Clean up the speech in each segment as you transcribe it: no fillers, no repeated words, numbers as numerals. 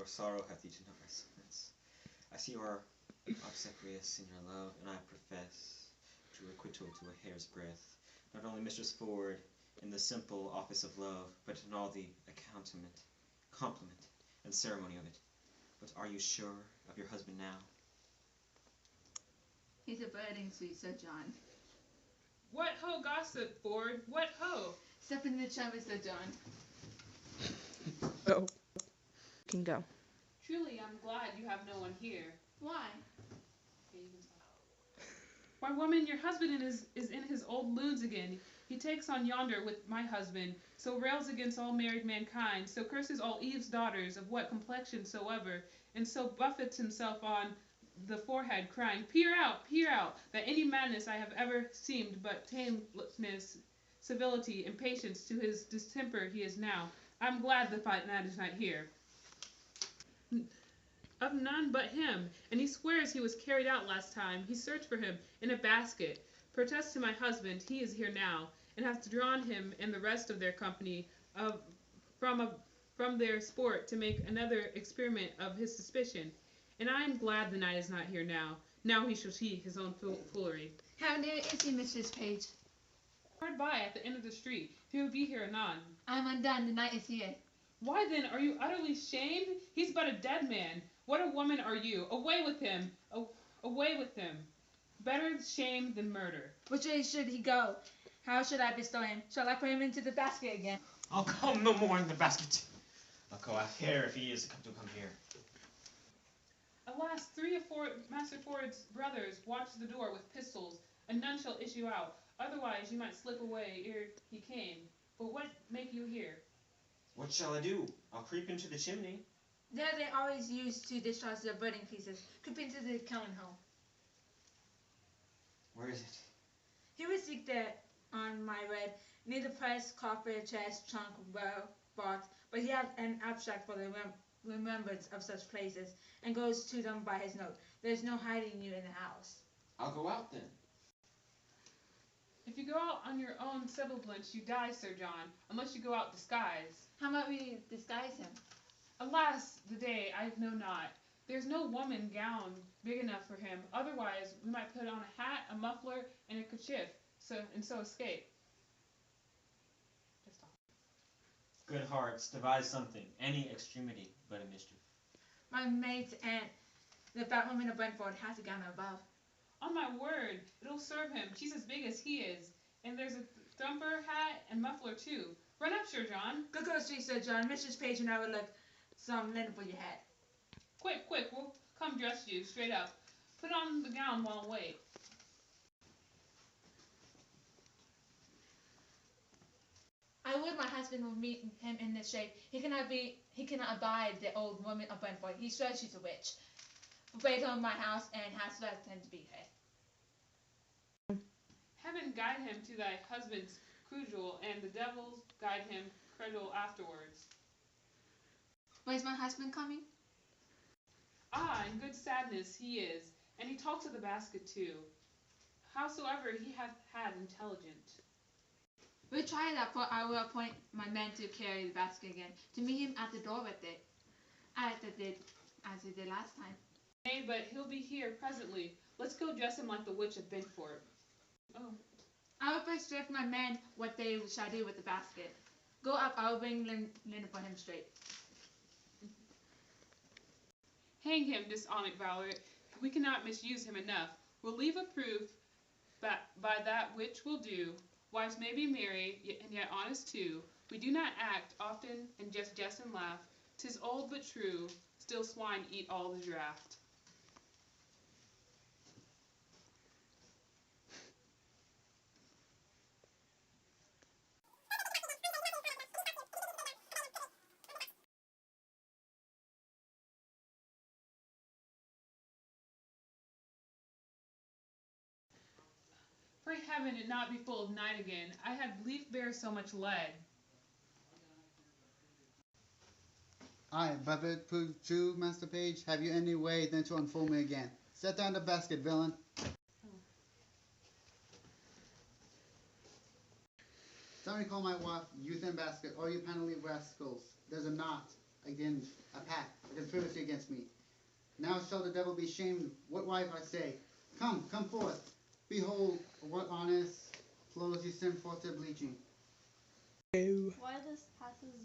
your sorrow hath eaten up my sons. I see you are obsequious in your love, and I profess to requital to a hair's breadth, not only Mistress Ford in the simple office of love, but in all the accoutrement, compliment, and ceremony of it. But are you sure of your husband now? He's a budding sweet Sir John. What ho, gossip, Ford? What ho? Step in the chamber, Sir John. Oh. Can go. Truly, I'm glad you have no one here. Why? Why, woman, your husband is in his old loons again. He takes on yonder with my husband, so rails against all married mankind, so curses all Eve's daughters of what complexion soever, and so buffets himself on the forehead, crying, peer out, that any madness I have ever seemed but tameness, civility, and patience to his distemper he is now. I'm glad the knight is not here. Of none but him, and he swears he was carried out last time. He searched for him in a basket. Protests to my husband, he is here now, and hath drawn him and the rest of their company from their sport to make another experiment of his suspicion. And I am glad the knight is not here now. Now he shall see his own foolery. How near is he, Mistress Page? Hard by, at the end of the street. He will be here anon. I'm undone, the knight is here. Why then are you utterly shamed? He's but a dead man. What a woman are you! Away with him! Away with him! Better shame than murder. Which way should he go? How should I bestow him? Shall I put him into the basket again? I'll come no more in the basket. I'll go out here if he is to come here. Alas, 3 of Master Ford's brothers watch the door with pistols, and none shall issue out. Otherwise you might slip away ere he came. But what make you here? What shall I do? I'll creep into the chimney. There they always used to discharge their burning pieces. Creep into the kiln hole. Where is it? He would seek there on my red, near the press, copper, chest, trunk, box, but he has an abstract for the remembrance of such places, and goes to them by his note. There's no hiding you in the house. I'll go out then. If you go out on your own semblance, you die, Sir John, unless you go out disguised. How might we disguise him? Alas, the day, I know not. There's no woman gown big enough for him. Otherwise, we might put on a hat, a muffler, and a kerchief, so escape. Just all. Good hearts, devise something, any extremity but a mischief. My mate's aunt, the fat woman of Brentford, has a gown above. On my word, it'll serve him. She's as big as he is. And there's a thumper, hat, and muffler, too. Run up, Sir John. Go straight, Sir John. Mistress Page and I would look some linen for your head. Quick, we'll come dress you straight up. Put on the gown while I wait. I would my husband would meet him in this shape. He cannot abide the old woman of Brentford. He swears she's a witch. Forbade her in my house and has threatened to beat her. Heaven guide him to thy husband's cudgel, and the devils guide him cudgel afterwards. Where's my husband coming? Ah, in good sadness he is, and he talks of the basket too. Howsoever he hath had intelligent. We'll try that, for I will appoint my men to carry the basket again, to meet him at the door with it, as they did last time. Nay, but he'll be here presently. Let's go dress him like the witch of Brentford. Oh. I will first direct my men what they shall do with the basket. Go up, I will bring linen for him straight. Hang him, dishonest varlet. We cannot misuse him enough. We'll leave a proof by that which we'll do. Wives may be merry, and yet honest too. We do not act often and just jest and laugh. 'Tis old but true, still swine eat all the draught. Pray heaven it not be full of night again. I had lief bear so much lead. Aye, but if it prove true, Master Page, have you any way then to unfold me again? Set down the basket, villain. Don't recall my wife, youth and basket, or you penalty rascals. There's a knot. against a pact, a conspiracy against me. Now shall the devil be shamed, what wife I say. Come forth. Behold, what honest clothes you send forth to bleaching. Why this passes,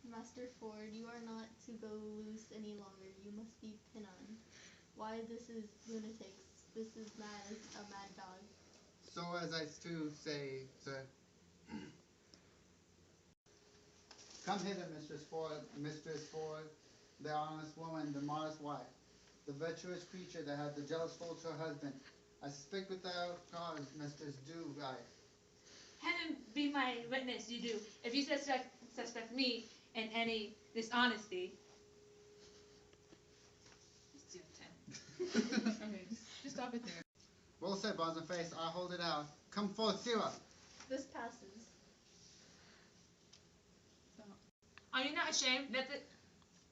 Master Ford? You are not to go loose any longer. You must be pinned on. Why this is lunatics? This is mad as a mad dog. So as I to say, sir. Come hither, Mistress Ford, the honest woman, the modest wife, the virtuous creature that had the jealous fool to her husband. I suspect without cause, Mistress, do I. Heaven be my witness, you do. If you suspect me in any dishonesty. Just do it, Tim. Okay, just stop it there. Well said, Bosom Face, I hold it out. Come forth, Sirrah. This passes. Are you not ashamed? Let the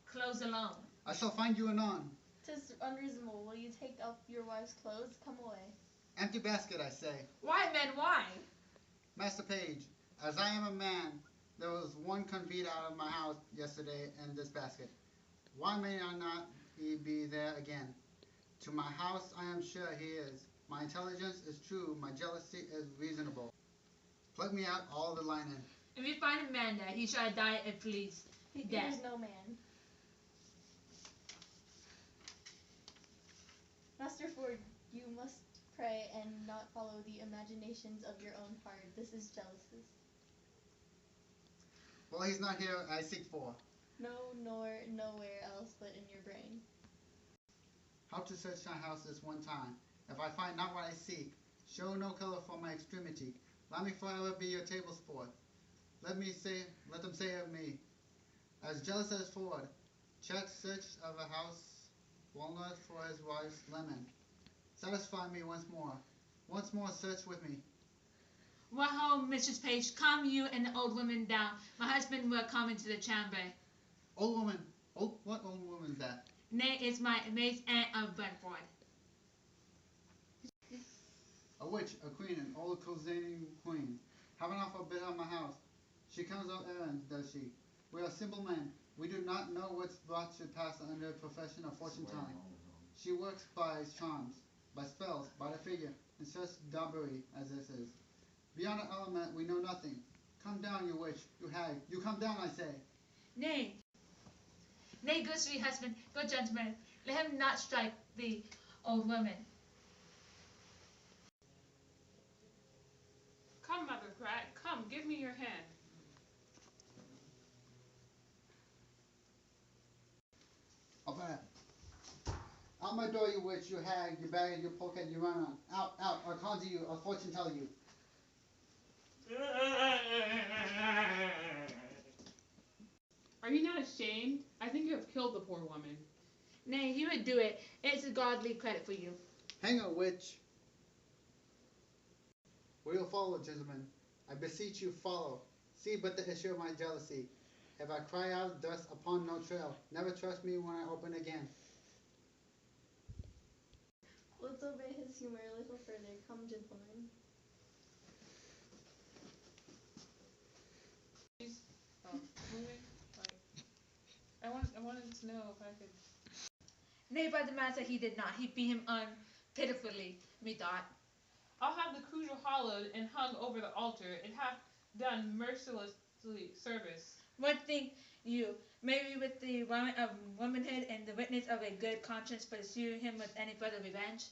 clothes alone. I shall find you anon. 'Tis unreasonable. Will you take off your wife's clothes? Come away. Empty basket, I say. Why, men, why? Master Page, as I am a man, there was one conveyed out of my house yesterday in this basket. Why may I not be there again? To my house I am sure he is. My intelligence is true, my jealousy is reasonable. Pluck me out all the linen. If you find a man there, he shall die a police He death. is no man. Master Ford, you must pray and not follow the imaginations of your own heart. This is jealousy. Well, he's not here I seek for. No, nor nowhere else but in your brain. How to search my house this one time. If I find not what I seek, show no color for my extremity. Let me forever be your table sport. Let them say of me, as jealous as Ford, Chet search of a house, walnut for his wife's lemon. Satisfy me once more search with me. Well, home, Mrs. Page, come you and the old woman down. My husband will come into the chamber. Old woman, what old woman is that? Nay, it's my maid's aunt of Brentford. A witch, a queen, an old cozening queen. Have an awful bit on my house. She comes on errands, does she? We are simple men. We do not know what's brought to pass under a profession of fortune telling. She works by charms, by spells, by the figure, and such daubery as this is. Beyond an element we know nothing. Come down, you witch, you hag. You come down, I say. Nay, good sweet husband, good gentleman, let him not strike the old woman. Come, Mother cried. Come, give me your hand. Up ahead. Out my door, you witch, you hag, you bag, you polecat, you run on. Out, or conjure you, or fortune tell you. Are you not ashamed? I think you have killed the poor woman. Nay, he would do it. It's a godly credit for you. Hang her, witch. We will follow, gentlemen. I beseech you, follow. See but the issue of my jealousy. If I cry out thus upon no trail, never trust me when I open again. Let's obey his humor a little further. Come, gentlemen. She's moving. Like, I wanted to know if I could. Nay, by the master, he did not. He beat him unpitifully, methought. I'll have the crucial hollowed and hung over the altar. It hath done mercilessly service. What think you? May we, with the warrant of womanhood and the witness of a good conscience, pursue him with any further revenge?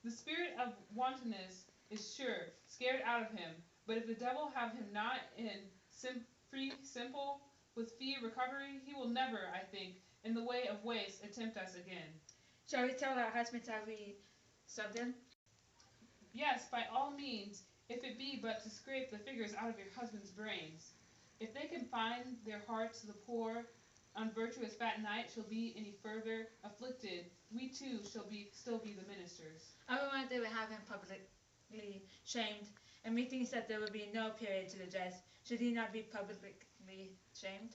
The spirit of wantonness is sure scared out of him. But if the devil have him not in free simple with fee recovery, he will never, I think, in the way of waste attempt us again. Shall we tell our husbands how we served him? Yes, by all means, if it be but to scrape the figures out of your husband's brains. If they confine their hearts to the poor, unvirtuous fat knight shall be any further afflicted, we too shall still be the ministers. I warrant they would have him publicly shamed, and methinks that there would be no period to the jest, should he not be publicly shamed.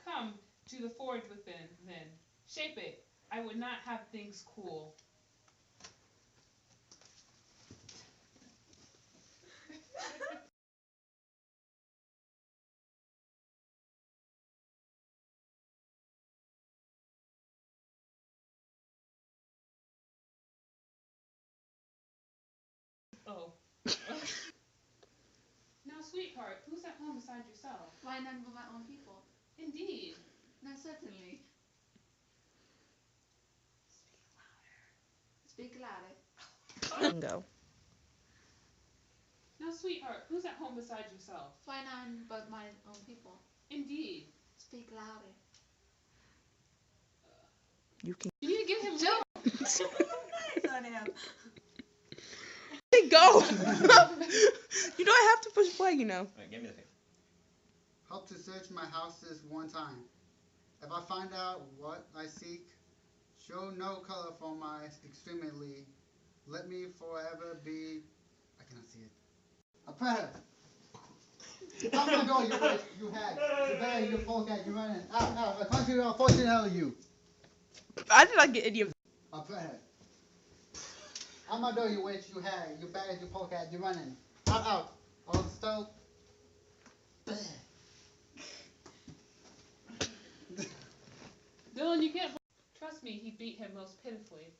Come to the forge within, then. Shape it. I would not have things cool. Oh. Now, sweetheart, who's at home beside yourself? Why none but my own people? Indeed. No, certainly. Speak louder. You can go. Now, sweetheart, who's at home beside yourself? Why none but my own people? Indeed. Speak louder. You can You need to give him Joe. Joe. on him. go. You don't have to push play, you know. Alright, give me the paper. Help to search my houses one time. If I find out what I seek, show no color for my extremely. Let me forever be. I cannot see it. A prayer. Out my door, you witch, you hag, you bear, you polecat, you running. Out, I punch you out, fortune hell you. I did not get any of A prayer. Out my door, you witch, you hag, you bear, you polecat, you running. Out. On the stove. Dylan, you can't. Trust me, he beat him most pitifully.